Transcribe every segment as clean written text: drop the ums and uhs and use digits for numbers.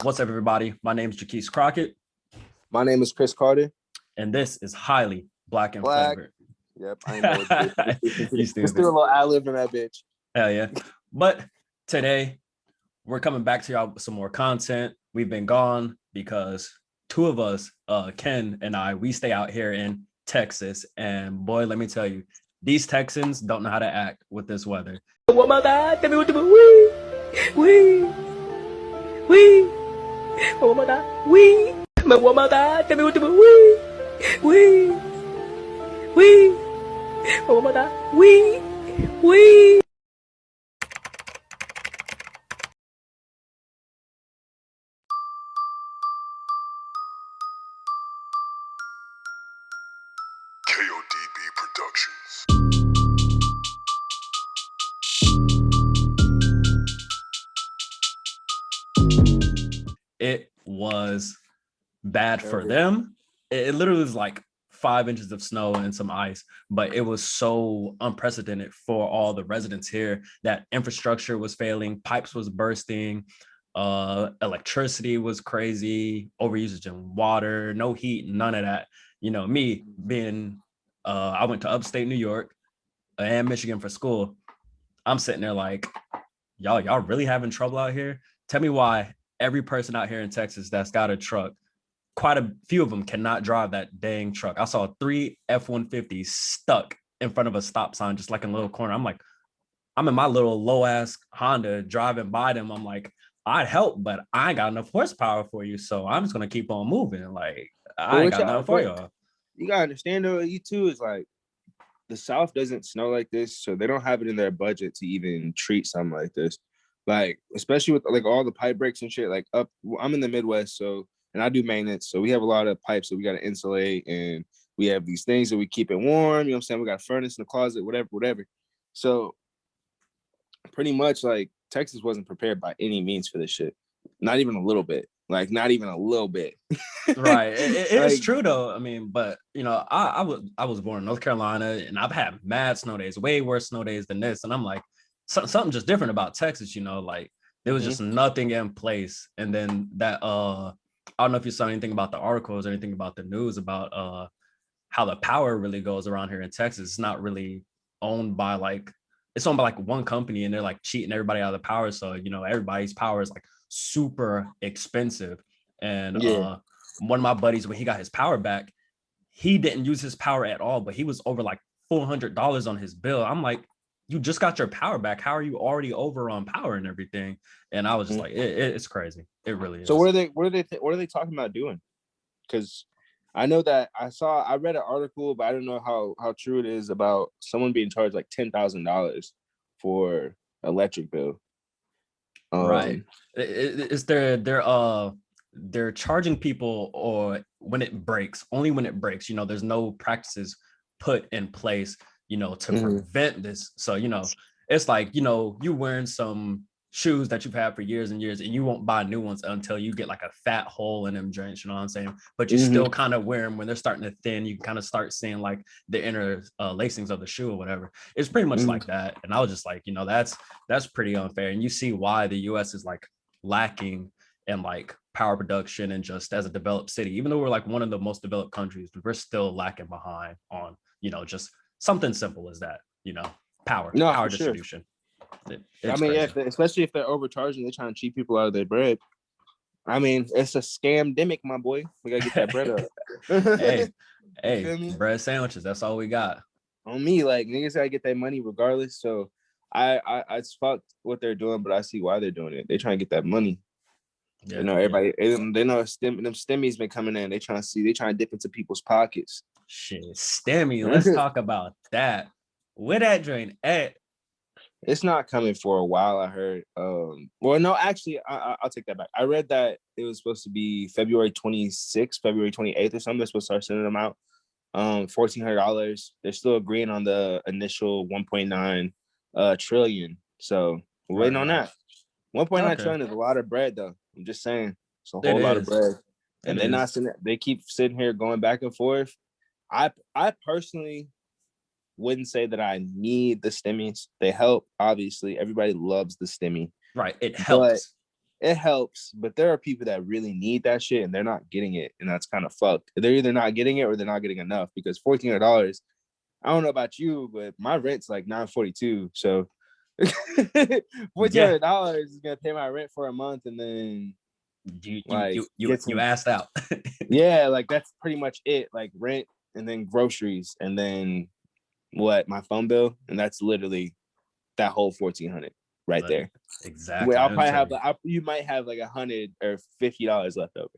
What's up, everybody? My name is Jaquise Crockett, My name is Chris Carter. and this is Highly Black and Black. Flavored. Yep, I know what to do. You Let's do a stupid. little ad lib in that bitch. Hell yeah. But today, we're coming back to y'all with some more content. We've been gone because two of us, Ken and I, we stay out here in Texas. And boy, let me tell you, these Texans don't know how to act with this weather. Tell me what to do. Wee, wee, oh my God, wee, oh my God, tell me what to do. Wee, wee, oh my God, wee. KODB Productions. It was bad for Terrible. them. It literally was like 5 inches of snow and some ice, but it was so unprecedented for all the residents here that infrastructure was failing, pipes was bursting, electricity was crazy, overusage in water, no heat, none of that. You know, me being, I went to upstate New York and Michigan for school. I'm sitting there like, y'all really having trouble out here? Tell me why every person out here in Texas that's got a truck, quite a few of them cannot drive that dang truck. I saw three F-150s stuck in front of a stop sign, just like in a little corner. I'm like, I'm in my little low ass Honda driving by them. I'm like, I'd help, but I ain't got enough horsepower for you. So I'm just gonna keep on moving. Like, But I ain't what got y'all, nothing for but y'all. you gotta understand though, you too is like the South doesn't snow like this, so they don't have it in their budget to even treat something like this. Like, especially with like all the pipe breaks and shit. Like I'm in the Midwest, so and I do maintenance, so we have a lot of pipes that we gotta insulate, and we have these things that we keep it warm. You know what I'm saying? We got a furnace in the closet, whatever. So pretty much like Texas wasn't prepared by any means for this shit. Not even a little bit. Like not even a little bit. Right. It is Like true though. I mean, but you know, I was born in North Carolina and I've had mad snow days, way worse snow days than this. And I'm like, something just different about Texas, you know, like there was mhm. just nothing in place. And then that I don't know if you saw anything about the articles or anything about the news about how the power really goes around here in Texas. It's not really owned by like it's owned by like one company and they're like cheating everybody out of the power. So, you know, everybody's power is like super expensive. And Yeah. one of my buddies, when he got his power back, he didn't use his power at all, but he was over like $400 on his bill. I'm like, you just got your power back. How are you already over on power and everything? And I was just Mhm. like, it's crazy. It really So is. what are they talking about doing? Because I know that I read an article, but I don't know how true it is about someone being charged like $10,000 for electric bill. Right. Um, It's they're charging people or when it breaks, only when it breaks. You know, there's no practices put in place, you know, to mhm. prevent this. So, you know, it's like, you know, you wearing some shoes that you've had for years and years and you won't buy new ones until you get like a fat hole in them joints, you know what I'm saying? But you Mhm. still kind of wear them when they're starting to thin. You can kind of start seeing like the inner lacings of the shoe or whatever. It's pretty much Mhm. like that. And I was just like, you know, that's pretty unfair. And you see why the US is like lacking in like power production and just as a developed city, even though we're like one of the most developed countries, we're still lacking behind on, you know, just something simple as that, you know, No, power for sure. distribution. I It's mean, yeah, crazy. if especially if they're overcharging, they're trying to cheat people out of their bread. I mean, it's a scam demic, my boy. We gotta get that bread up. hey, You hey, feel me? bread sandwiches, that's all we got. On me, like niggas gotta get that money regardless. So it's fucked what they're doing, but I see why they're doing it. They trying to get that money. You Yeah, know, yeah. everybody they know them stimmies been coming in. They trying to dip into people's pockets. Shit. Stemmy, let's talk about that. Where that joint at? It's not coming for a while. I heard. Well, no, actually, I'll take that back. I read that it was supposed to be February 26th, February 28th, or something. They're supposed to start sending them out. $1,400. They're still agreeing on the initial 1.9 trillion. So we're Right, waiting on right. that. 1.9 Okay. trillion is a lot of bread, though. I'm just saying, it's a It whole lot of is. bread, It and they're is. not sitting. They keep sitting here going back and forth. I personally wouldn't say that I need the stimmies. They help, obviously. Everybody loves the stimmy, Right. It but helps. it helps, but there are people that really need that shit and they're not getting it, and that's kind of fucked. They're either not getting it or they're not getting enough, because $1,400. I don't know about you, but my rent's like $942. So Yeah, $1,400 is gonna pay my rent for a month, and then you you like you you get you some. asked out. Yeah, like that's pretty much it. Like rent, and then groceries, and then what? My phone bill, and that's literally that whole 1,400 right Like, there. Where exactly. I'll I'm probably have, telling you. you might have like $100 or $50 left over.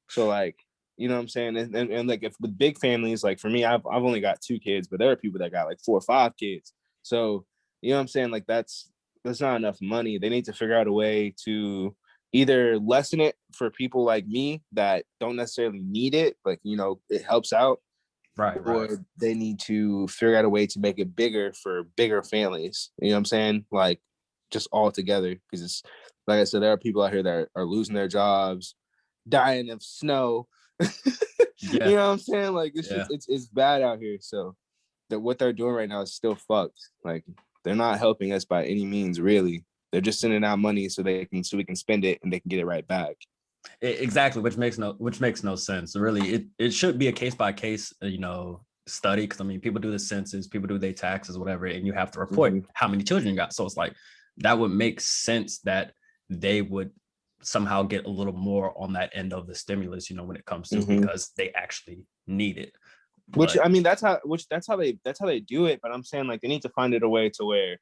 So like, you know what I'm saying? And like, if with big families, like for me, I've only got 2 kids, but there are people that got like 4 or 5 kids. So you know what I'm saying? Like that's not enough money. They need to figure out a way to either lessen it for people like me that don't necessarily need it, like, you know, it helps out, Right. or they need to figure out a way to make it bigger for bigger families. You know what I'm saying? Like just all together, because it's like I said, there are people out here that are losing their jobs, dying of snow. Yeah. You know what I'm saying? Like this shit, Yeah. it's bad out here. So that what they're doing right now is still fucked. Like they're not helping us by any means, really. They're just sending out money so we can spend it and they can get it right back. Exactly, which makes no sense. Really, it should be a case by case, study. Because I mean, people do the census, people do their taxes, whatever, and you have to report Mhm. how many children you got. So it's like that would make sense that they would somehow get a little more on that end of the stimulus, when it comes to, Mhm. because they actually need it. Which But I mean, that's how they do it. But I'm saying like they need to find it a way to where,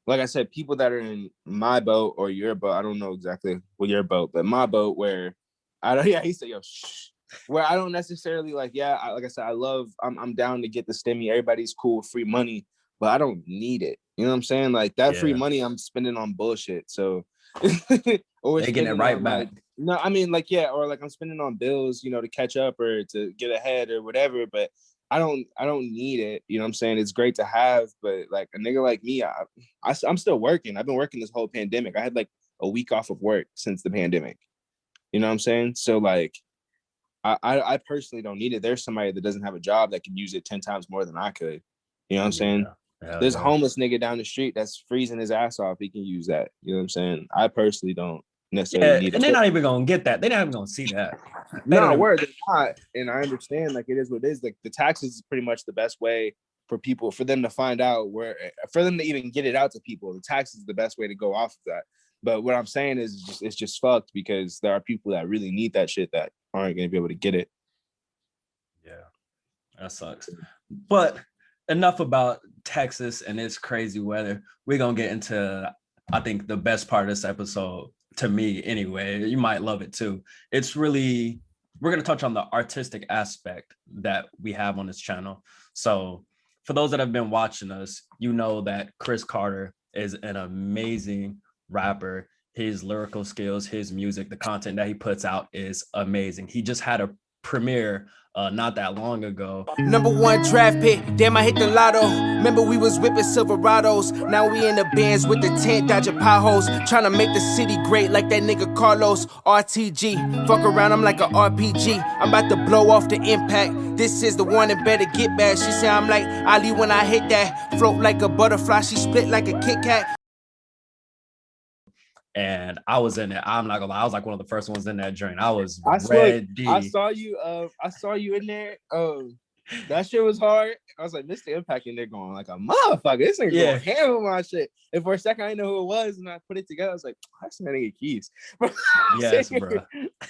like I said, people that are in my boat or your boat, I don't know exactly what your boat, but my boat, where I don't, yeah, he said, yo, shh, where I don't necessarily like, yeah, like I said, I'm down to get the stimmy. Everybody's cool with free money, but I don't need it. You know what I'm saying? Like that free yeah, money I'm spending on bullshit. So, or they're getting it spending right on back. like, no, I mean, like, yeah, or like I'm spending on bills, you know, to catch up or to get ahead or whatever, but I don't need it. You know what I'm saying? It's great to have, but like a nigga like me, I'm still working. I've been working this whole pandemic. I had like a week off of work since the pandemic. You know what I'm saying? So like, I personally don't need it. There's somebody that doesn't have a job that can use it 10 times more than I could. You know what I'm saying? Yeah, hell There's a yeah. homeless nigga down the street that's freezing his ass off. He can use that. You know what I'm saying? I personally don't necessarily Yeah, need and it. they're not even gonna get that. They're not even gonna see that. They don't No, even. word, they're not. And I understand, like, it is what it is. Like, the taxes is pretty much the best way for people, for them to find out where, for them to even get it out to people. The taxes is the best way to go off of that. But what I'm saying is, it's just fucked, because there are people that really need that shit that aren't going to be able to get it. Yeah, that sucks. But enough about Texas and its crazy weather. We're gonna get into, I think, the best part of this episode, to me anyway. You might love it too. It's really, we're gonna touch on the artistic aspect that we have on this channel. So for those that have been watching us, you know that Chris Carter is an amazing rapper. His lyrical skills, his music, the content that he puts out is amazing. He just had a premiere not that long ago. #1 draft pick, damn, I hit the lotto. Remember we was whipping Silverados. Now we in the Benz with the tent, dodging potholes. Trying to make the city great like that nigga Carlos. RTG, fuck around, I'm like a RPG. I'm about to blow off the impact. This is the one that better get back. She say I'm like Ali when I hit that. Float like a butterfly, she split like a Kit Kat. And I was in it. I'm not gonna lie, I was like one of the first ones in that joint. I was I swear, ready. I saw you in there. That shit was hard. I was like, Mr. Impact in there going like a motherfucker. This nigga Yeah. going ham on my shit. And for a second, I didn't know who it was, and I put it together. I was like, that's that nigga Keys. Yes, bro.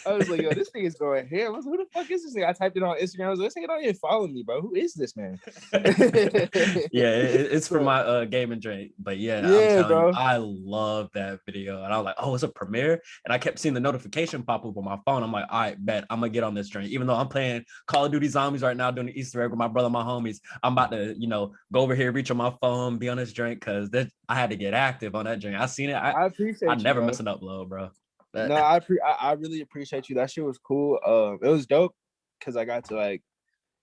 I was like, yo, this nigga's going ham. I was like, who the fuck is this nigga? I typed it on Instagram. I was like, this nigga don't even follow me, bro. Who is this man? Yeah, it's for my gaming joint. But yeah, I'm Yeah, telling you, bro. I love that video. And I was like, oh, it's a premiere. And I kept seeing the notification pop up on my phone. I'm like, all right, bet I'm gonna get on this joint. Even though I'm playing Call of Duty Zombies right now, doing the Easter egg with my brother, my homies, I'm about to, go over here, reach on my phone, be on this drink, because I had to get active on that drink. I seen it. I I appreciate you, never bro. miss an upload, bro. No, I really appreciate you. That shit was cool. It was dope because I got to like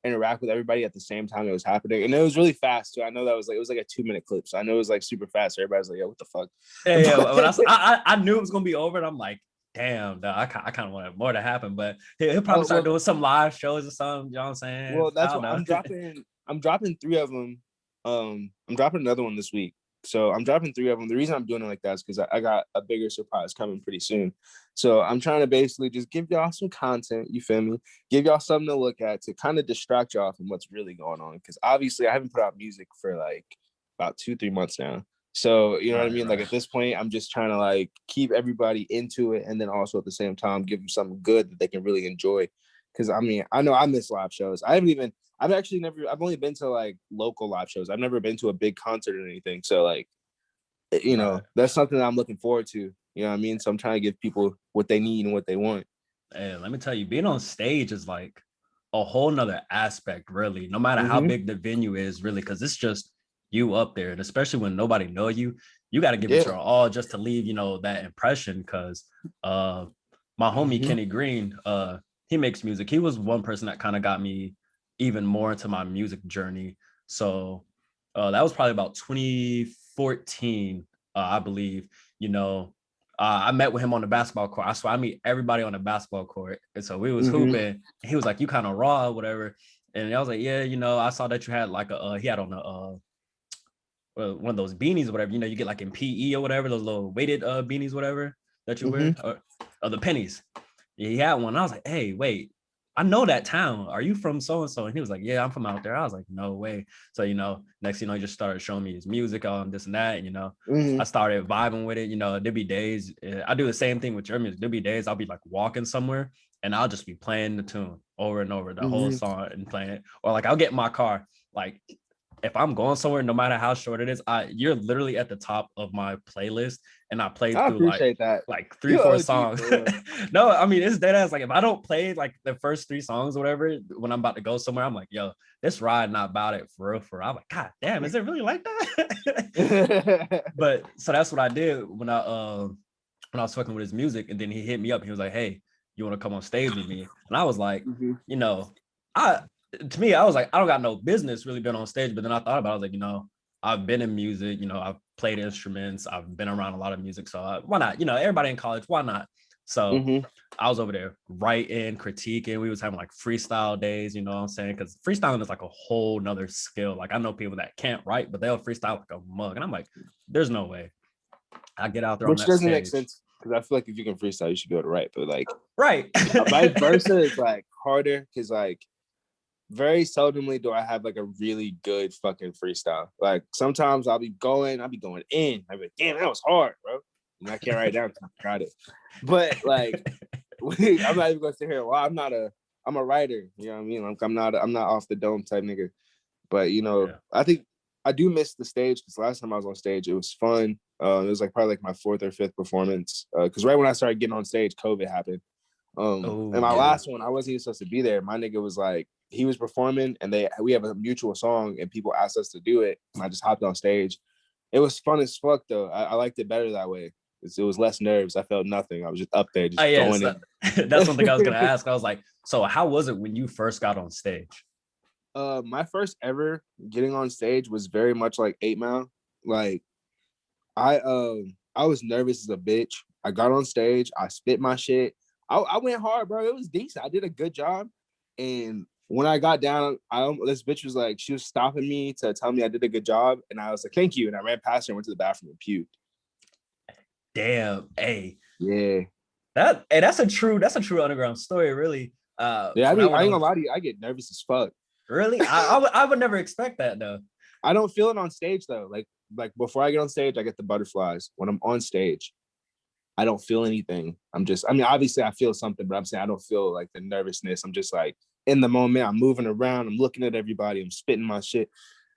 interact with everybody at the same time it was happening, and it was really fast too. I know that was like, it was like a 2-minute clip, so I know it was like super fast. So everybody's like, "Yo, what the fuck?" Yeah. When I knew it was gonna be over, and I'm like, damn, dog, I kind of wanted more to happen, but he'll probably start doing some live shows or something. You know what I'm saying? Well, I that's don't what know. I'm dropping. I'm dropping 3 of them. I'm dropping another one this week. So I'm dropping 3 of them. The reason I'm doing it like that is because I got a bigger surprise coming pretty soon. So I'm trying to basically just give y'all some content, you feel me? Give y'all something to look at to kind of distract y'all from what's really going on. Because obviously I haven't put out music for like about 2-3 months now. So you know what I mean? Like at this point, I'm just trying to like keep everybody into it, and then also at the same time give them something good that they can really enjoy. Because I mean, I know I miss live shows. I've actually never. I've only been to like local live shows. I've never been to a big concert or anything. So like, you know, that's something that I'm looking forward to. You know what I mean? So I'm trying to give people what they need and what they want. And let me tell you, being on stage is like a whole nother aspect, really. No matter how big the venue is, really, because it's just you up there, and especially when nobody know you, you got to give it your all just to leave, you know, that impression. Because my homie Kenny Green, he makes music. He was one person that kind of got me even more into my music journey. So that was probably about 2014, I believe. You know, I met with him on the basketball court. I swear I meet everybody on the basketball court. And so we was hooping. He was like, "You kind of raw, or whatever." And I was like, "Yeah, you know, I saw that you had like he had on a one of those beanies or whatever. You know, you get like in PE or whatever, those little weighted beanies, whatever that you wear, or the pennies." Yeah, he had one. I was like, "Hey, wait, I know that town. Are you from so and so?" And he was like, "Yeah, I'm from out there." I was like, "No way." So, you know, next thing you know, he just started showing me his music on this and that. And, you know, I started vibing with it. You know, there'd be days. I do the same thing with your music. There'd be days I'll be like walking somewhere and I'll just be playing the tune over and over, the whole song and playing it. Or like I'll get in my car, like if I'm going somewhere, no matter how short it is, you're literally at the top of my playlist, and I played I through appreciate that. like 3-4 songs. No, I mean it's dead ass. Like if I don't play like the first 3 songs or whatever, when I'm about to go somewhere, I'm like, "Yo, this ride not about it for real, for real." I'm like, "God damn, is it really like that?" But so that's what I did when I was fucking with his music, and then he hit me up. He was like, "Hey, you want to come on stage with me?" And I was like, you know, to me, I was like, I don't got no business really being on stage. But then I thought about it, I was like, you know, I've been in music, you know, I've played instruments, I've been around a lot of music. So why not? You know, everybody in college, why not? So I was over there writing, critiquing. We was having like freestyle days, you know what I'm saying? Because freestyling is like a whole nother skill. Like I know people that can't write, but they'll freestyle like a mug. And I'm like, there's no way. I get out there on Which that doesn't stage. make sense, because I feel like if you can freestyle, you should be able to write. But like, right. Vice versa is like harder, because like very seldomly do I have like a really good fucking freestyle. Like sometimes I'll be going in. I'll be like, damn, that was hard, bro. And I can't write it down because I forgot it. But like, I'm not even gonna sit here. Well, I'm a writer. You know what I mean? Like I'm not off the dome type nigga. But you know, I think I do miss the stage, because last time I was on stage, it was fun. It was like probably like my 4th or 5th performance. Because right when I started getting on stage, COVID happened. And my last one, I wasn't even supposed to be there. My nigga was like, he was performing, and we have a mutual song, and people asked us to do it, and I just hopped on stage. It was fun as fuck though. I liked it better that way. It was less nerves. I felt nothing. I was just up there, just going in. That's one thing I was gonna ask. I was like, so how was it when you first got on stage? My first ever getting on stage was very much like 8 Mile. Like I was nervous as a bitch. I got on stage, I spit my shit. I went hard, bro. It was decent. I did a good job. And when I got down, this bitch was like, she was stopping me to tell me I did a good job. And I was like, thank you. And I ran past her and went to the bathroom and puked. Damn. Hey. Yeah. That's a true underground story, really. Yeah, I mean, I ain't gonna lie to you, I get nervous as fuck. Really? I would never expect that though. I don't feel it on stage though. Like before I get on stage, I get the butterflies. When I'm on stage, I don't feel anything. I mean, obviously I feel something, but I'm saying I don't feel like the nervousness. I'm just like in the moment. I'm moving around. I'm looking at everybody. I'm spitting my shit.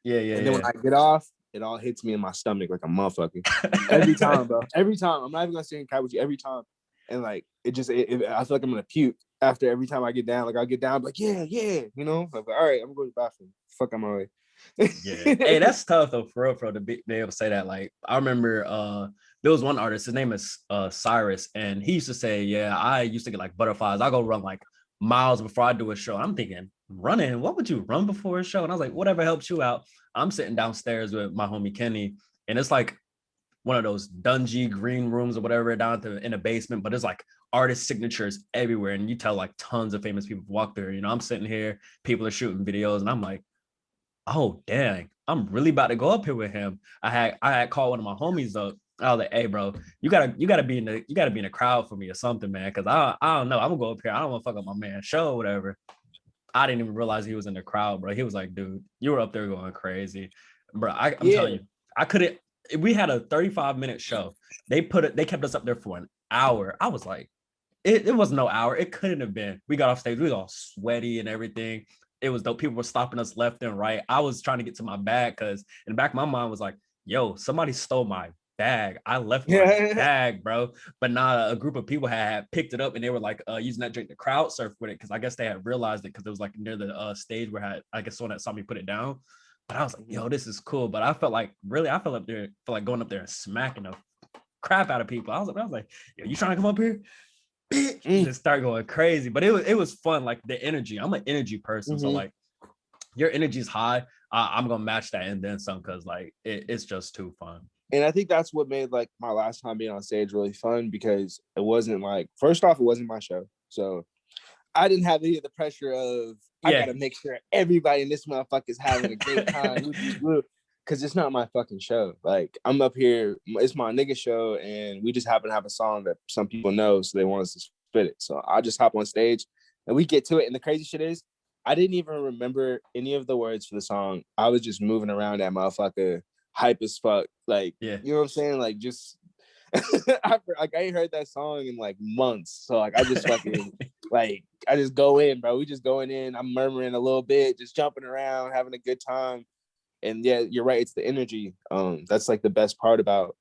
Yeah. And then when I get off, it all hits me in my stomach like a motherfucker. Every time, bro. Every time. I'm not even gonna sit and with you every time. And like I feel like I'm gonna puke after every time I get down. Like I'll get down, like, yeah, you know. Like, all right, I'm going to the bathroom. Fuck, I'm all right. Yeah. Hey, that's tough though, for real, to be able to say that. Like I remember there was one artist, his name is Cyrus, and he used to say, yeah, I used to get like butterflies. I go run like miles before I do a show. I'm thinking, running, what would you run before a show? And I was like, whatever helps you out. I'm sitting downstairs with my homie Kenny, and it's like one of those dungy green rooms or whatever in the basement, but there's like artist signatures everywhere. And you tell like tons of famous people walk there. You know, I'm sitting here, people are shooting videos, and I'm like, oh dang, I'm really about to go up here with him. I had called one of my homies up. I was like, hey bro, you gotta be in the crowd for me or something, man. Cause I don't know. I'm gonna go up here. I don't want to fuck up my man's show or whatever. I didn't even realize he was in the crowd, bro. He was like, dude, you were up there going crazy. Bro, I'm telling Yeah. you, I couldn't. We had a 35-minute show. They kept us up there for an hour. I was like, it was no hour. It couldn't have been. We got off stage. We was all sweaty and everything. It was dope. People were stopping us left and right. I was trying to get to my bag because in the back of my mind was like, yo, somebody stole my bag. I left my Yeah. bag, bro. But now a group of people had picked it up and they were like using that drink to crowd surf with it because I guess they had realized it because it was like near the stage where I guess someone that saw me put it down. But I was like, yo, this is cool. But I felt like going up there and smacking the crap out of people. I was like, yo, you trying to come up here? Bitch, just start going crazy. But it was fun, like the energy. I'm an energy person, so like your energy is high. I'm gonna match that and then some because like it's just too fun. And I think that's what made like my last time being on stage really fun because it wasn't like, first off, it wasn't my show, so I didn't have any of the pressure of I Yeah. gotta make sure everybody in this motherfucker is having a great time. Because it's not my fucking show. Like I'm up here, it's my nigga show, and we just happen to have a song that some people know, so they want us to spit it. So I just hop on stage and we get to it. And the crazy shit is, I didn't even remember any of the words for the song. I was just moving around that motherfucker, hype as fuck. Like, Yeah. you know what I'm saying? Like, just I ain't heard that song in like months. So like I just fucking like I just go in, bro. We just going in. I'm murmuring a little bit, just jumping around, having a good time. And yeah, you're right. It's the energy. That's like the best part about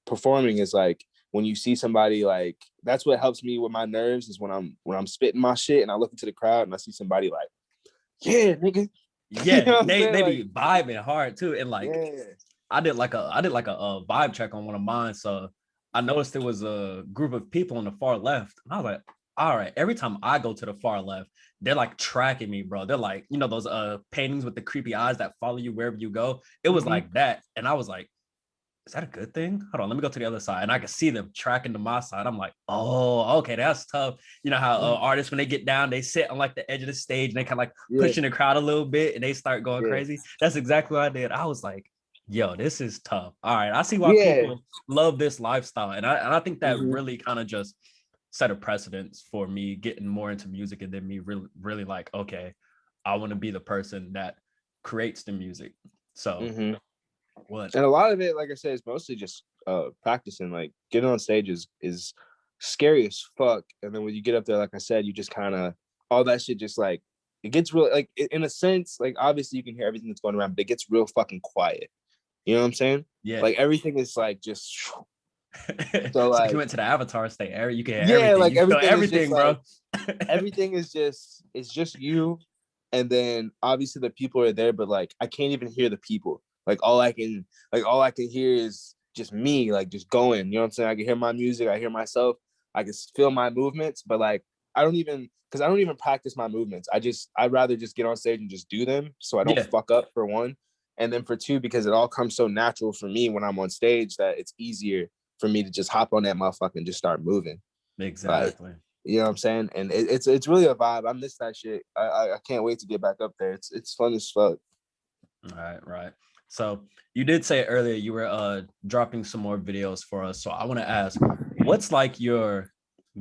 performing is like when you see somebody like that's what helps me with my nerves is when I'm spitting my shit and I look into the crowd and I see somebody like, yeah, nigga. Yeah, You know what I'm they saying? they Like, be vibing hard too. And like yeah. I did like a vibe check on one of mine. So I noticed there was a group of people on the far left. And I was like, all right, every time I go to the far left, they're like tracking me, bro. They're like, you know, those paintings with the creepy eyes that follow you wherever you go. It was like that. And I was like, is that a good thing? Hold on, let me go to the other side. And I could see them tracking to my side. I'm like, oh, okay, that's tough. You know how artists, when they get down, they sit on like the edge of the stage and they kind of like pushing the crowd a little bit and they start going crazy. That's exactly what I did. I was like, yo, this is tough. All right, I see why people love this lifestyle. And I think that really kind of just set a precedence for me getting more into music and then me really like, okay, I want to be the person that creates the music. So what? And a lot of it, like I said, is mostly just practicing. Like getting on stage is scary as fuck. And then when you get up there, like I said, you just kind of all that shit just like it gets real like in a sense, like obviously you can hear everything that's going around, but it gets real fucking quiet. You know what I'm saying? Yeah. Like everything is like just so like you went to the Avatar state area, you can hear everything. Like you everything, everything, bro. Like, everything is just it's just you, and then obviously the people are there, but like I can't even hear the people. Like all I can hear is just me, like just going. You know what I'm saying? I can hear my music, I hear myself, I can feel my movements, but like I don't even practice my movements. I'd rather just get on stage and just do them so I don't fuck up for one. And then for two, because it all comes so natural for me when I'm on stage that it's easier for me to just hop on that motherfucker and just start moving. Exactly. Like, you know what I'm saying? And it's really a vibe. I miss that shit. I can't wait to get back up there. It's fun as fuck. Right. So you did say earlier you were dropping some more videos for us. So I want to ask, what's like your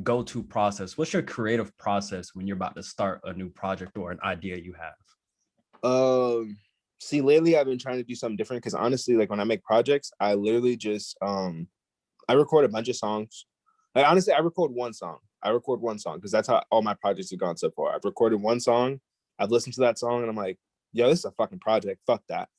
go-to process? What's your creative process when you're about to start a new project or an idea you have? See, lately I've been trying to do something different because honestly, like when I make projects, I literally just I record a bunch of songs. Like honestly, I record one song because that's how all my projects have gone so far. I've recorded one song, I've listened to that song, and I'm like, yo, this is a fucking project. Fuck that.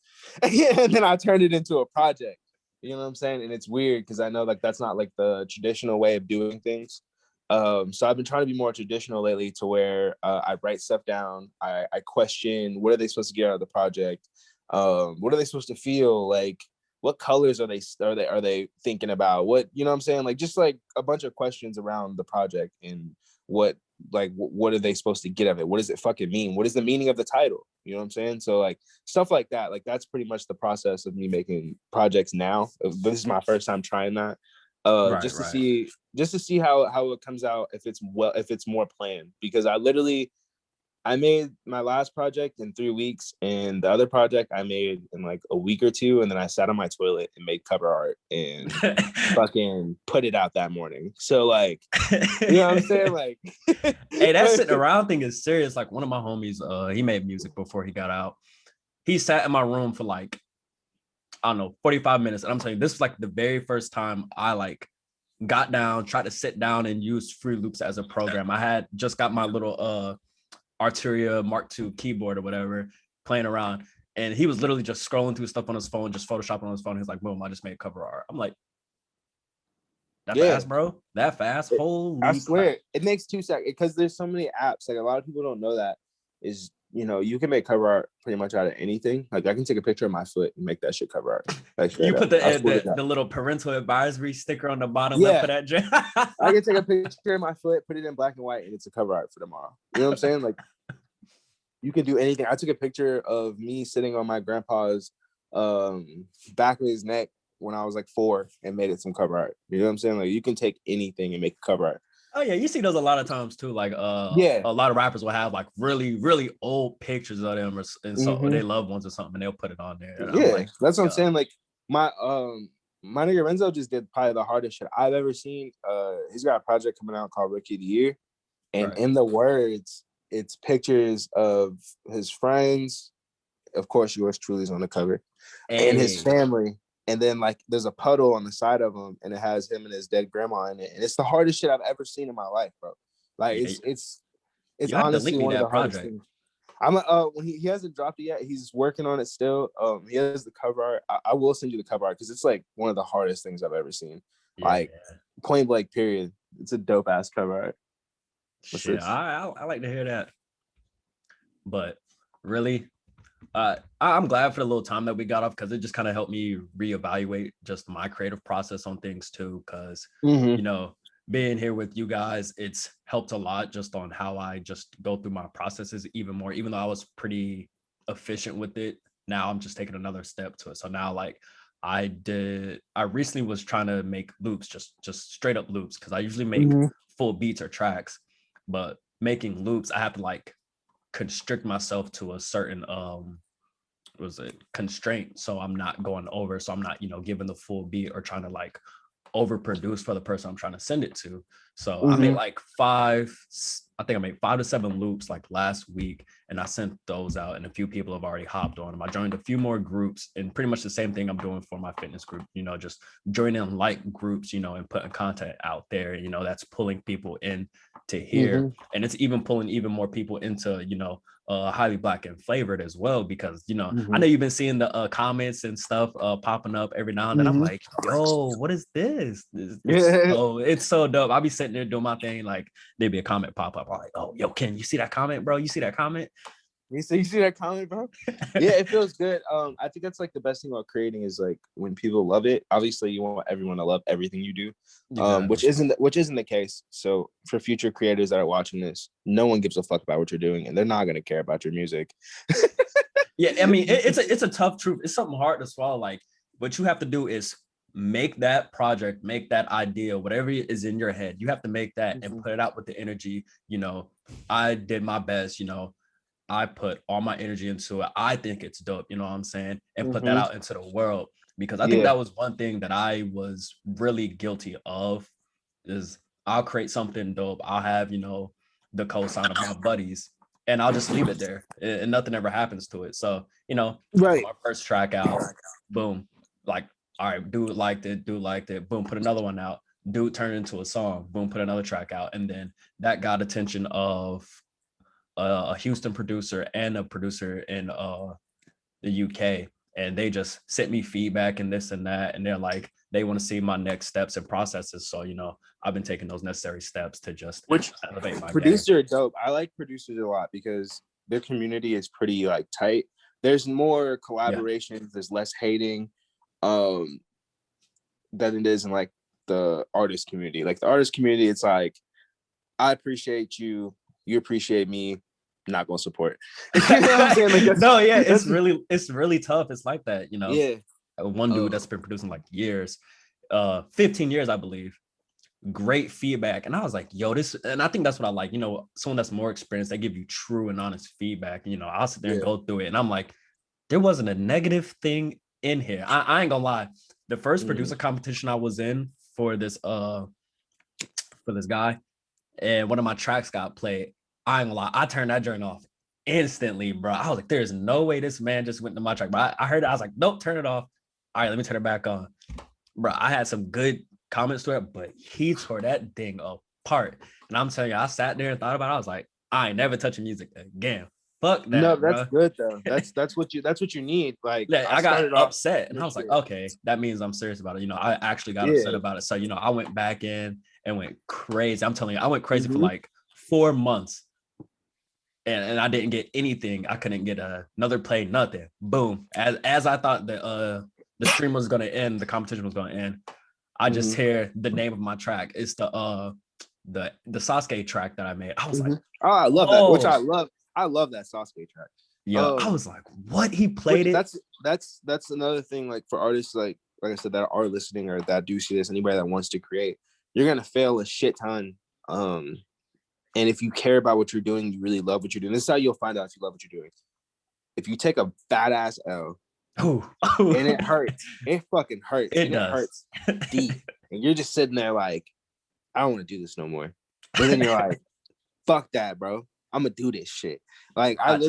And then I turned it into a project. You know what I'm saying? And it's weird because I know like that's not like the traditional way of doing things. So I've been trying to be more traditional lately to where I write stuff down. I question what are they supposed to get out of the project? What are they supposed to feel like? What colors are they thinking about? What, you know what I'm saying? Like just like a bunch of questions around the project and what are they supposed to get of it? What does it fucking mean? What is the meaning of the title? You know what I'm saying? So like stuff like that. Like that's pretty much the process of me making projects now. This is my first time trying that. Just to see how it comes out if it's more planned, because I literally I made my last project in 3 weeks, and the other project I made in like a week or two, and then I sat on my toilet and made cover art and fucking put it out that morning. So like, you know what I'm saying? Like, Hey, that sitting around thing is serious. Like one of my homies, he made music before he got out. He sat in my room for like, I don't know, 45 minutes. And I'm telling you, this was like the very first time I like got down, tried to sit down and use Free Loops as a program. I had just got my little Arturia Mark II keyboard or whatever, playing around. And he was literally just scrolling through stuff on his phone, just photoshopping on his phone. He's like, boom, I just made cover art. I'm like, that fast, bro? That fast? Holy I swear, crap. it makes 2 seconds because there's so many apps. Like a lot of people don't know that is, you can make cover art pretty much out of anything. Like I can take a picture of my foot and make that shit cover art. Like you put the little parental advisory sticker on the bottom left of that gym. I can take a picture of my foot, put it in black and white, and it's a cover art for tomorrow. You know what I'm saying? Like you can do anything. I took a picture of me sitting on my grandpa's back of his neck when I was like 4 and made it some cover art. You know what I'm saying? Like you can take anything and make a cover art. Oh yeah, you see those a lot of times too. Like a lot of rappers will have like really, really old pictures of them and so they loved ones or something, and they'll put it on there. And yeah, like, that's what I'm saying. Like my nigga Renzo just did probably the hardest shit I've ever seen. He's got a project coming out called Rookie of the Year. And in the words, it's pictures of his friends. Of course, yours truly is on the cover. And his family. And then like there's a puddle on the side of him, and it has him and his dead grandma in it. And it's the hardest shit I've ever seen in my life, bro. Like it's honestly one of the hardest things. I'm when he hasn't dropped it yet. He's working on it still. He has the cover art. I will send you the cover art because it's like one of the hardest things I've ever seen. Like point blank period. It's a dope ass cover art. Shit, I like to hear that. But really, I'm glad for the little time that we got off because it just kind of helped me reevaluate just my creative process on things too. Because being here with you guys, it's helped a lot just on how I just go through my processes even more. Even though I was pretty efficient with it, now I'm just taking another step to it. So now, like I recently was trying to make loops, just straight up loops, because I usually make full beats or tracks, but making loops, I have to like constrict myself to a certain constraint, so I'm not going over, so I'm not giving the full beat or trying to like overproduce for the person I'm trying to send it to. So I made like I made 5 to 7 loops like last week, and I sent those out, and a few people have already hopped on them. I joined a few more groups, and pretty much the same thing I'm doing for my fitness group, just joining like groups, and putting content out there, that's pulling people in to hear, and it's even pulling even more people into, highly Black and flavored as well, because I know you've been seeing the comments and stuff popping up every now and then. I'm like, yo, what is this? It's so dope. I'll be sitting there doing my thing, like there'd be a comment pop up. I'm like, oh, yo, Ken, you see that comment, bro? You see that comment? You see that comment, bro? Yeah, it feels good. I think that's like the best thing about creating is like when people love it. Obviously, you want everyone to love everything you do, which isn't the case. So for future creators that are watching this, no one gives a fuck about what you're doing, and they're not gonna care about your music. Yeah, I mean, it's a tough truth. It's something hard to swallow. Like what you have to do is make that project, make that idea, whatever is in your head. You have to make that and put it out with the energy. I did my best. I put all my energy into it. I think it's dope, you know what I'm saying? And put that out into the world, because I think that was one thing that I was really guilty of, is I'll create something dope. I'll have, the cosign of my buddies, and I'll just leave it there, and nothing ever happens to it. So, my first track out, boom, like, all right, dude liked it, boom, put another one out, dude turned into a song, boom, put another track out. And then that got attention of a Houston producer and a producer in the UK, and they just sent me feedback and this and that, and they're like, they want to see my next steps and processes. So I've been taking those necessary steps to just elevate my producer game. Dope. I like producers a lot because their community is pretty like tight. There's more collaborations, there's less hating than it is in like the artist community. Like the artist community, it's like, I appreciate you, you appreciate me, not gonna support. No, yeah, it's really tough. It's like that, one dude that's been producing like years, 15 years, I believe. great feedback. And I was like, yo, this, and I think that's what I like, someone that's more experienced, they give you true and honest feedback. I'll sit there and go through it. And I'm like, there wasn't a negative thing in here. I ain't gonna lie. The first producer competition I was in for this guy, and one of my tracks got played. I ain't gonna lie, I turned that joint off instantly, bro. I was like, there's no way this man just went to my track. But I heard it, I was like, nope, turn it off. All right, let me turn it back on. Bro, I had some good comments to it, but he tore that thing apart. And I'm telling you, I sat there and thought about it. I was like, I ain't never touching music again. Fuck that. No, that's bro. good though. That's what you need. Like, yeah, I got upset and I was like, okay, that means I'm serious about it. I actually got upset about it. So, I went back in and went crazy. I'm telling you, I went crazy for like 4 months. And I didn't get anything. I couldn't get another play, nothing. Boom. As I thought the stream was gonna end, the competition was gonna end, I just hear the name of my track. It's the Sasuke track that I made. I was like, oh, I love that, which I love. I love that Sasuke track. Yeah, I was like, what? He played it. That's another thing, like for artists like I said, that are listening or that do see this, anybody that wants to create, you're gonna fail a shit ton. And if you care about what you're doing, you really love what you're doing. This is how you'll find out if you love what you're doing. If you take a bad ass L, and it hurts, it fucking hurts. It hurts deep, and you're just sitting there like, I don't want to do this no more. But then you're like, fuck that, bro. I'm gonna do this shit. Like I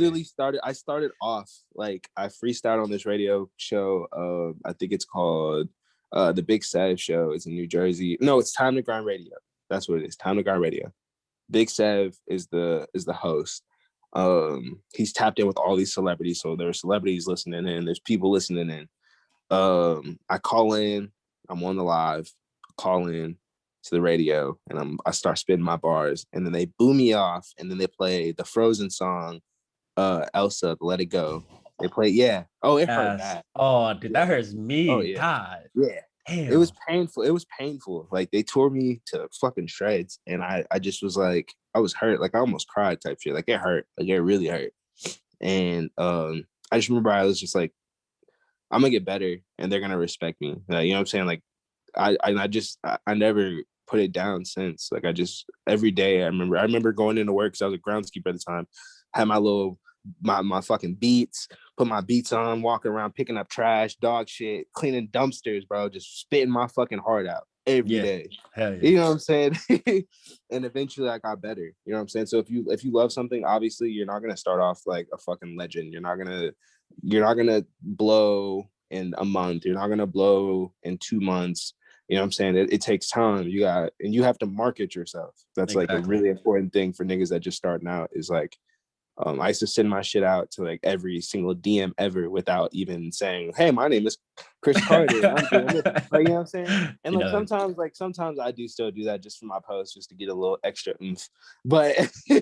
started off like I freestyled on this radio show. I think it's called the Big Sev Show. It's in New Jersey. No, it's Time to Grind Radio. That's what it is. Time to Grind Radio. Big Sev is the host. He's tapped in with all these celebrities, so there are celebrities listening in. There's people listening in. I call in. I'm on the live. Call in to the radio, and I start spitting my bars, and then they boo me off, and then they play the Frozen song, Elsa, Let It Go. They play, yeah. Oh, it hurt bad. Oh, dude, that hurts me. Oh, yeah. God. Yeah. Damn. It was painful. Like they tore me to fucking shreds, and I just was like, I was hurt. Like I almost cried type shit. Like it hurt. Like it really hurt. And I just remember I was just like, I'm gonna get better, and they're gonna respect me. You know what I'm saying? Like I never put it down since. Like I just every day I remember going into work because I was a groundskeeper at the time. Had my fucking beats, put my beats on, walking around picking up trash, dog shit, cleaning dumpsters, bro, just spitting my fucking heart out every day. Hell yeah. You know what I'm saying? And eventually I got better. You know what I'm saying? So if you love something, obviously you're not gonna start off like a fucking legend. You're not gonna blow in a month. You're not gonna blow in 2 months. You know what I'm saying? It takes time. You have to market yourself. That's exactly. Like a really important thing for niggas that just starting out is like, I used to send my shit out to like every single DM ever without even saying, hey, my name is Chris Carter. I'm doing this. Like, you know what I'm saying? And like sometimes I do still do that just for my post, just to get a little extra oomph. But you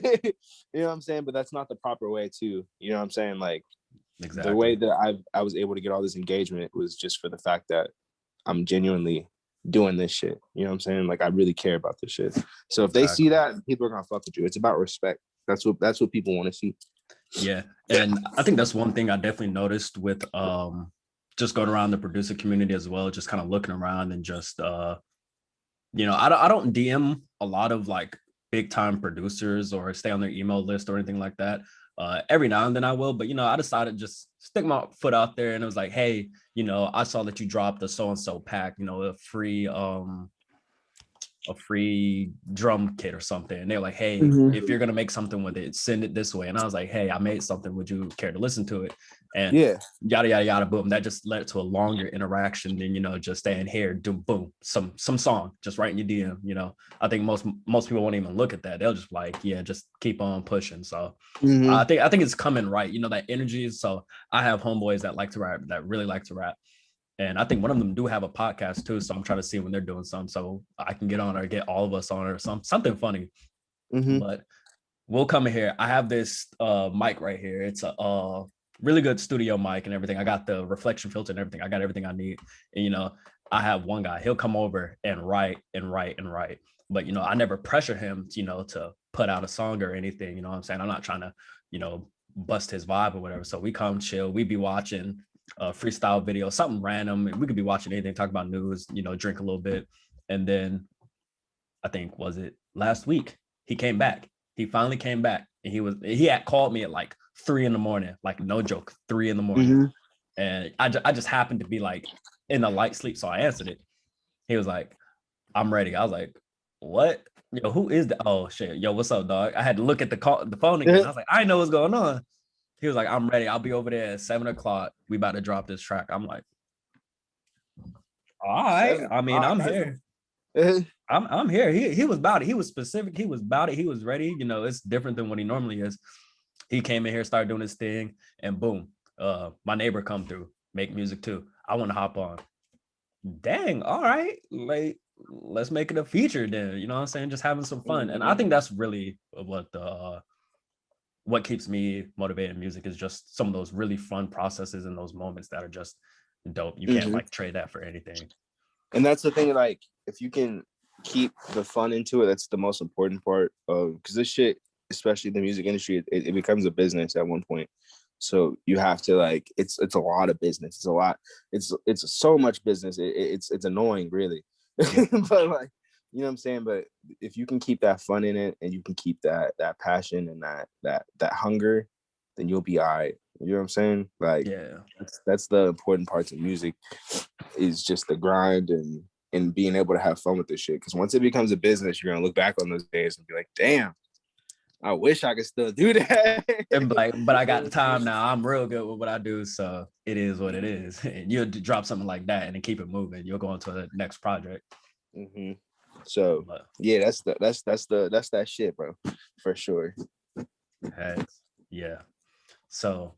know what I'm saying? But that's not the proper way too. You know what I'm saying? Like exactly. The way that I was able to get all this engagement was just for the fact that I'm genuinely doing this shit. You know what I'm saying? Like I really care about this shit. So if they see that, people are gonna fuck with you. It's about respect. That's what people want to see. Yeah. And I think that's one thing I definitely noticed with just going around the producer community as well, just kind of looking around and just I don't DM a lot of like big time producers or stay on their email list or anything like that. Every now and then I will, but I decided to just stick my foot out there, and it was like, hey, I saw that you dropped a so-and-so pack, a free drum kit or something, and they're like, hey, if you're gonna make something with it, send it this way. And I was like, hey, I made something, would you care to listen to it? And yada yada yada, boom. That just led to a longer interaction than just staying here, do boom, some song just right in your DM. I think most people won't even look at that. They'll just like, yeah, just keep on pushing. So I think it's coming right, that energy. So I have homeboys that like to rap, that really like to rap. And I think one of them do have a podcast too. So I'm trying to see when they're doing something so I can get on or get all of us on or something funny. But we'll come in here. I have this mic right here. It's a really good studio mic and everything. I got the reflection filter and everything. I got everything I need. And, I have one guy, he'll come over and write. But, I never pressure him, to put out a song or anything. You know what I'm saying? I'm not trying to, bust his vibe or whatever. So we come chill. We be watching freestyle video, something random. We could be watching anything, talk about news, drink a little bit, and then I think was it last week. He came back. He finally came back, and he had called me at like 3 a.m, like no joke, 3 a.m, Mm-hmm. and I just happened to be like in a light sleep, so I answered it. He was like, "I'm ready." I was like, "What? Yo, who is that? Oh shit, yo, what's up, dog?" I had to look at the phone again. I was like, "I know what's going on." He was like, "I'm ready. I'll be over there at 7 o'clock. We about to drop this track." I'm like, "All right. I mean, I'm here. I'm here." He was about it. He was specific. He was about it. He was ready. You know, it's different than what he normally is. He came in here, started doing his thing, and boom, my neighbor come through, make music too. I want to hop on. Dang, all right. Like, let's make it a feature then. You know what I'm saying? Just having some fun. And I think that's really what keeps me motivated in music is just some of those really fun processes and those moments that are just dope. You can't like trade that for anything. And that's the thing, like, if you can keep the fun into it, that's the most important part of, because this shit, especially the music industry, it becomes a business at one point. So you have to, like, it's a lot of business. It's a lot. It's so much business. It's annoying, really. But like, you know what I'm saying? But if you can keep that fun in it, and you can keep that passion and that hunger, then you'll be all right. You know what I'm saying? Like, yeah, that's the important parts of music, is just the grind and being able to have fun with this shit. Because once it becomes a business, you're gonna look back on those days and be like, damn, I wish I could still do that. and like, but I got the time now. I'm real good with what I do, so it is what it is. And you'll drop something like that and then keep it moving. You'll go on to the next project. Mm-hmm. So yeah, that's that shit, bro, for sure. Yeah. So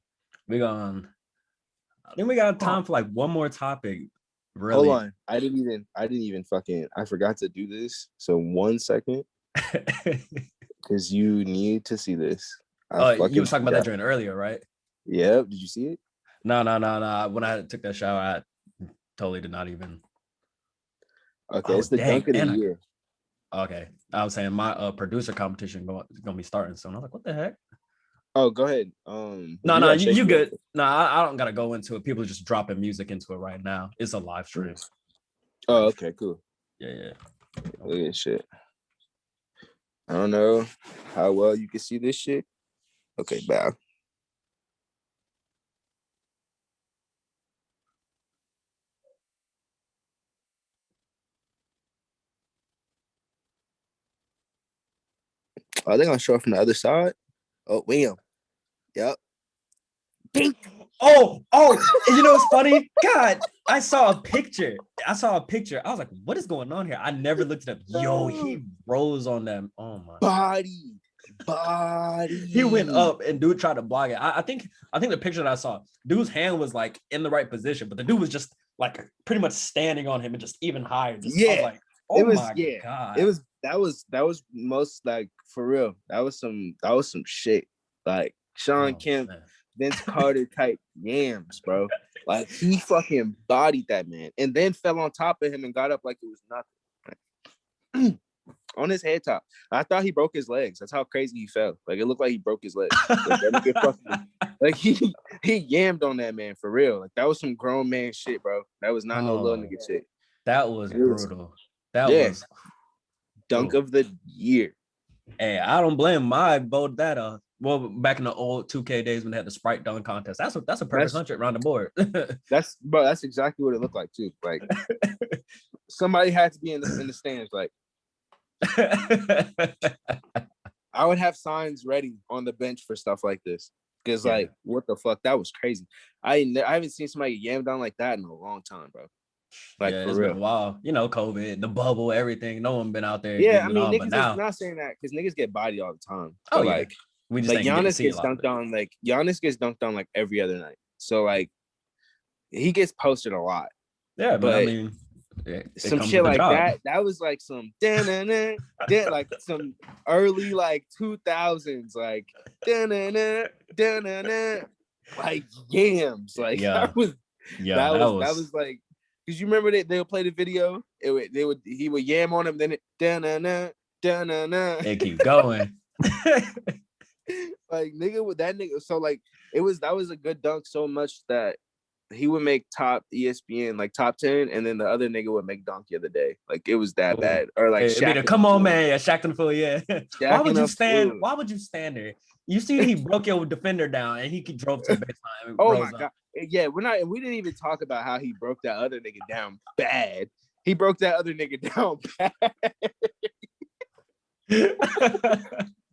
I think we got time for like one more topic. Really? Hold on. I didn't even fucking, I forgot to do this. So 1 second. Because you need to see this. You were talking about that joint earlier, right? Yep. Did you see it? No. When I took that shower, I totally did not even. Okay, it's the dunk of the year. Okay. I was saying my producer competition gonna be starting soon. I was like, what the heck? Oh, go ahead. No, you good. No, I don't gotta go into it. People are just dropping music into it right now. It's a live stream. Oh, okay, cool. Yeah. Look at shit. I don't know how well you can see this shit. Okay, bow. I think I'll show it from the other side. Oh, William. Yep. Pink. Oh, you know what's funny? God, I saw a picture. I was like, what is going on here? I never looked it up. Yo, he rose on them. Oh my body. He went up and dude tried to block it. I think the picture that I saw, dude's hand was like in the right position, but the dude was just like pretty much standing on him and just even higher. I was like, oh my God. That was most, like, for real. That was some shit. Like Sean Kemp, man. Vince Carter type yams, bro. Like, he fucking bodied that man and then fell on top of him and got up like it was nothing. On his head top. I thought he broke his legs. That's how crazy he fell. Like, it looked like he broke his legs. Like he yammed on that man, for real. Like, that was some grown man shit, bro. That was not no little nigga shit. That was brutal. That was dunk of the year. Hey, I don't blame my vote that well, back in the old 2K days when they had the Sprite dunk contest, that's a perfect 100 around the board. That's exactly what it looked like too. Like, somebody had to be in the stands. Like, I would have signs ready on the bench for stuff like this, because like, what the fuck, that was crazy. I haven't seen somebody yam down like that in a long time, bro. Like, yeah, for it's real. been a while. You know, COVID, the bubble, everything. No one been out there. Yeah, I mean, niggas is not saying that because niggas get bodied all the time. Oh, like, we just like Giannis gets dunked on. Like, Giannis gets dunked on like every other night. So like, he gets posted a lot. Yeah, but I mean, some shit like that. That was like some like some early like 2000s like like yams. Like, that was like, because you remember that they'll play the video. He would yam on him, then it keep going. Like, nigga, with that nigga. So like, that was a good dunk so much that he would make top ESPN, like top 10, and then the other nigga would make Donkey of the Day. Like it was that bad. Or like It'd be Shaq the and come the on, Fool. man. Yeah, Shaq and the Fool, yeah. Shaq and the Fool. Why would you stand there? You see, he broke your defender down and he drove to the baseline. And Oh rose my up. god. Yeah, we didn't even talk about how he broke that other nigga down bad. He broke that other nigga down bad.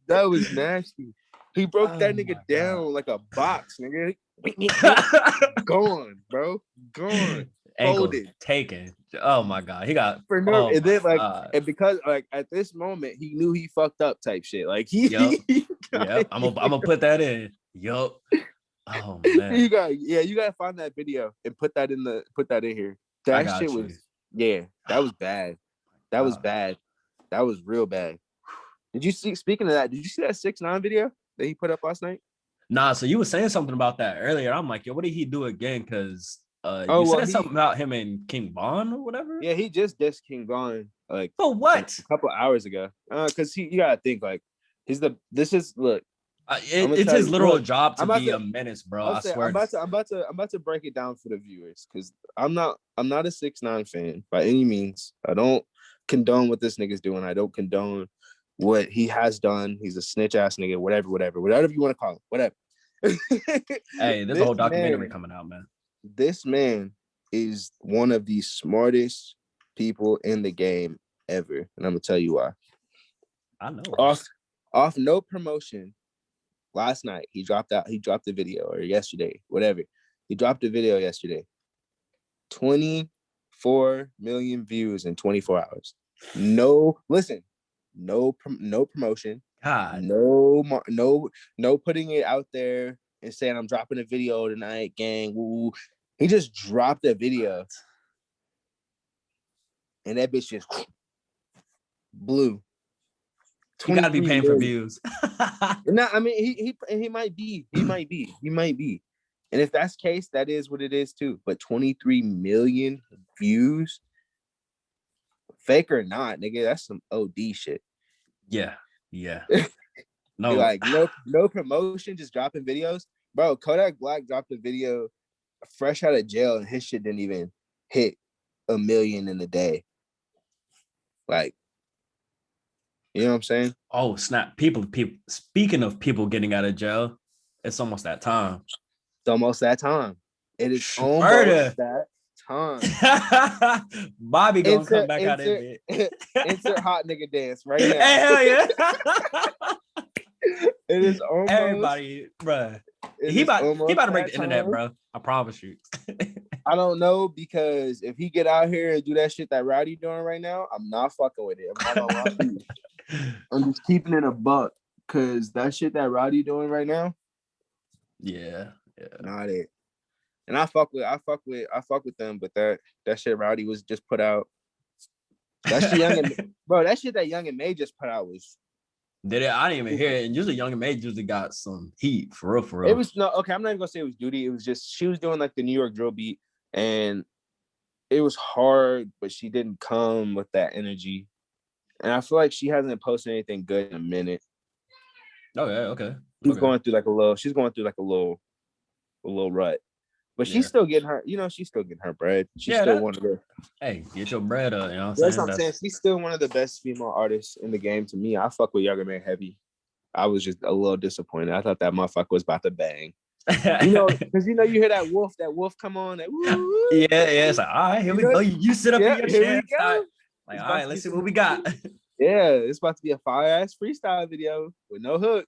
That was nasty. He broke that nigga down like a box, nigga. Gone, bro. Gone. Ankle Folded. taken. Oh my god, he got For no, oh and then like, God. and because like at this moment he knew he fucked up type shit. Like he, Yep. I'm gonna put that in. Yup. Oh man. you gotta find that video and put that in here. I That got shit you. was that was bad. That was bad. That was real bad. Did you see? Speaking of that, did you see that 6ix9ine video that he put up last night? Nah, so you were saying something about that earlier. I'm like, yo, what did he do again? Because said something about him and King Von or whatever. Yeah, he just dissed King Von like For what? a couple hours ago. Because you gotta think like it's his his literal job to be a menace, bro. I swear. I'm about to break it down for the viewers because I'm not a 6ix9ine fan by any means. I don't condone what this nigga's doing. I don't condone what he has done. He's a snitch ass nigga, whatever you want to call him, whatever. Hey, there's a whole documentary coming out, man. This man is one of the smartest people in the game ever, and I'm gonna tell you why. I know. Off no promotion. Last night he dropped the video, or yesterday, whatever. He dropped a video yesterday. 24 million views in 24 hours. No promotion. God. No putting it out there and saying I'm dropping a video tonight, gang. Woo. He just dropped a video, and that bitch just blew. You gotta be paying for views. No, I mean he might be. And if that's the case, that is what it is too. But 23 million views, fake or not, nigga, that's some OD shit. Yeah. No, like no promotion, just dropping videos, bro. Kodak Black dropped a video fresh out of jail, and his shit didn't even hit 1 million in a day. Like, you know what I'm saying? Oh snap! People. Speaking of people getting out of jail, it's almost that time. It's almost that time. It is Murder. almost that time. Bobby gonna come back out of it. Insert hot nigga dance right now. Hey, hell yeah! It is almost everybody, bro. He about to break the internet, bro. I promise you. I don't know, because if he get out here and do that shit that Rowdy doing right now, I'm not fucking with it. I'm not gonna lie to you. I'm just keeping it a buck, because that shit that Rowdy doing right now. Yeah. Not it. And I fuck with them, but that shit Rowdy was just put out. That shit that Young and May just put out was. Did it? I didn't even hear it. And usually Young and May usually got some heat for real. It was okay. I'm not even gonna say it was duty. It was just she was doing like the New York drill beat, and it was hard, but she didn't come with that energy. And I feel like she hasn't posted anything good in a minute. Oh yeah, okay. She's going through like a little rut. But she's still getting her, she's still getting her bread. She's still one of the. Hey, get your bread up, That's what I'm saying. She's still one of the best female artists in the game to me. I fuck with Younger Man heavy. I was just a little disappointed. I thought that motherfucker was about to bang. Because you hear that wolf come on. Like, yeah. It's like, all right, here we go. You sit up in your chair. Like, all right, let's see what we got. Yeah, it's about to be a fire-ass freestyle video with no hook.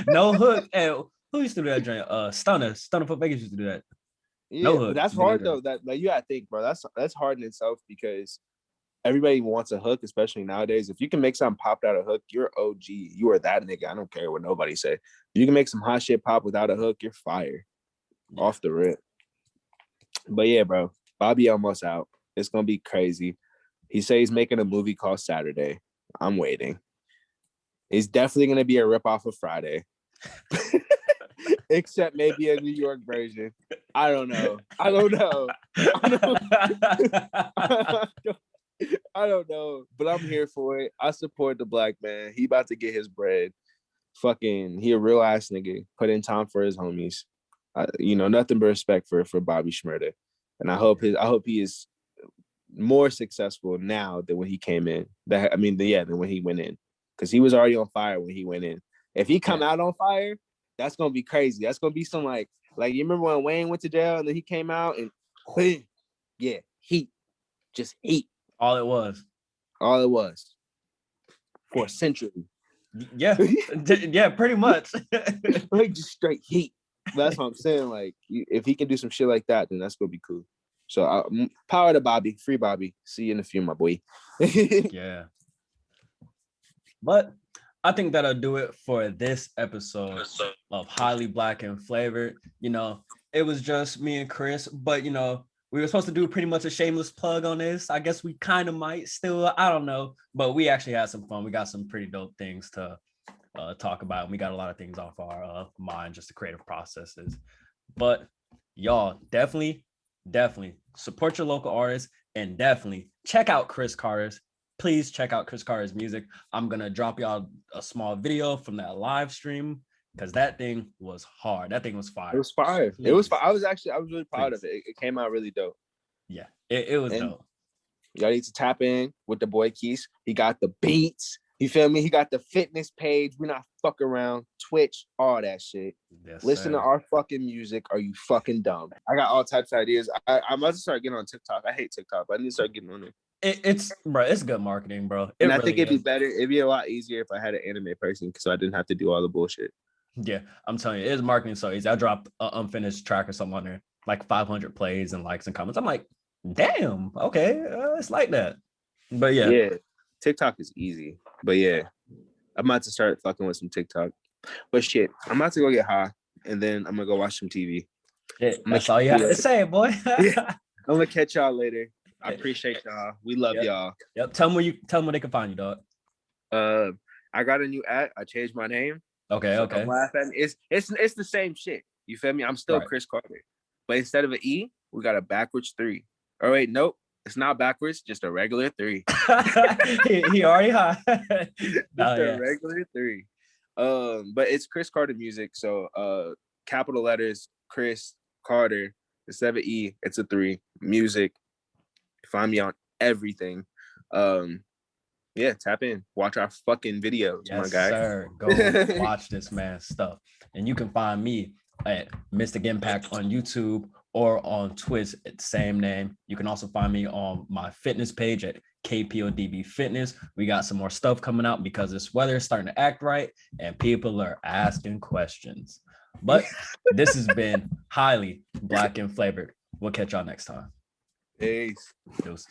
No hook. And who used to do that joint? Stunner for Vegas used to do that. Yeah, no hook. But that's hard though. That like you gotta think, bro. That's hard in itself, because everybody wants a hook, especially nowadays. If you can make something pop out a hook, you're OG. You are that nigga. I don't care what nobody say. If you can make some hot shit pop without a hook, you're fire. Off the rip. But yeah, bro. Bobby almost out. It's gonna be crazy. He says he's making a movie called Saturday. I'm waiting. It's definitely gonna be a ripoff of Friday. Except maybe a New York version. I don't know. I don't know. But I'm here for it. I support the black man. He about to get his bread. He a real ass nigga. Put in time for his homies. Nothing but respect for Bobby Shmurda, and I hope he is more successful now than when he came in. Than when he went in, because he was already on fire when he went in. If he come out on fire, that's gonna be crazy. That's gonna be some like you remember when Wayne went to jail and then he came out and heat, just heat. All it was for a century. Yeah, yeah, pretty much. Like just straight heat. That's what I'm saying. Like, if he can do some shit like that, then that's gonna be cool. So, power to Bobby, free Bobby. See you in a few, my boy. Yeah. But I think that'll do it for this episode of Highly Black and Flavored. It was just me and Chris, but we were supposed to do pretty much a shameless plug on this. I guess we kind of might still, I don't know, but we actually had some fun. We got some pretty dope things to talk about. And we got a lot of things off our mind, just the creative processes. But y'all definitely support your local artists and definitely check out Chris Carter's. Please check out Chris Carter's music. I'm going to drop y'all a small video from that live stream because that thing was hard. That thing was fire. It was fire. Please. It was fire. I was really proud of it. It came out really dope. Yeah, it was dope. Y'all need to tap in with the boy Keys. He got the beats. You feel me? He got the fitness page. We're not fuck around. Twitch, all that shit. Yes, listen to our fucking music. Are you fucking dumb? I got all types of ideas. I'm about to start getting on TikTok. I hate TikTok, but I need to start getting on it. It's good marketing, bro. And I think it'd be better. It'd be a lot easier if I had an anime person, so I didn't have to do all the bullshit. Yeah, I'm telling you, it's marketing so easy. I dropped an unfinished track or something on there, like 500 plays and likes and comments. I'm like, damn, okay, it's like that. But yeah, TikTok is easy. But yeah, I'm about to start fucking with some TikTok. But shit, I'm about to go get high, and then I'm gonna go watch some TV. That's all you have to say, boy. I'm gonna catch y'all later. I appreciate y'all. We love y'all. Yep. Tell them where they can find you, dog. I got a new app. I changed my name. Okay. So I'm laughing. It's the same shit. You feel me? I'm still Chris Carter, but instead of an E, we got a backwards 3. Oh wait, nope. It's not backwards. Just a regular 3. he already high. A regular 3. But it's Chris Carter music. So capital letters Chris Carter. Instead of an E, it's a 3. Music. Find me on everything. Tap in. Watch our fucking videos, my guy. Sir. Go watch this man's stuff. And you can find me at Mystic Impact on YouTube or on Twitch at the same name. You can also find me on my fitness page at KPODB Fitness. We got some more stuff coming out because this weather is starting to act right and people are asking questions. But this has been Highly Black and Flavored. We'll catch y'all next time. Peace. Deuces.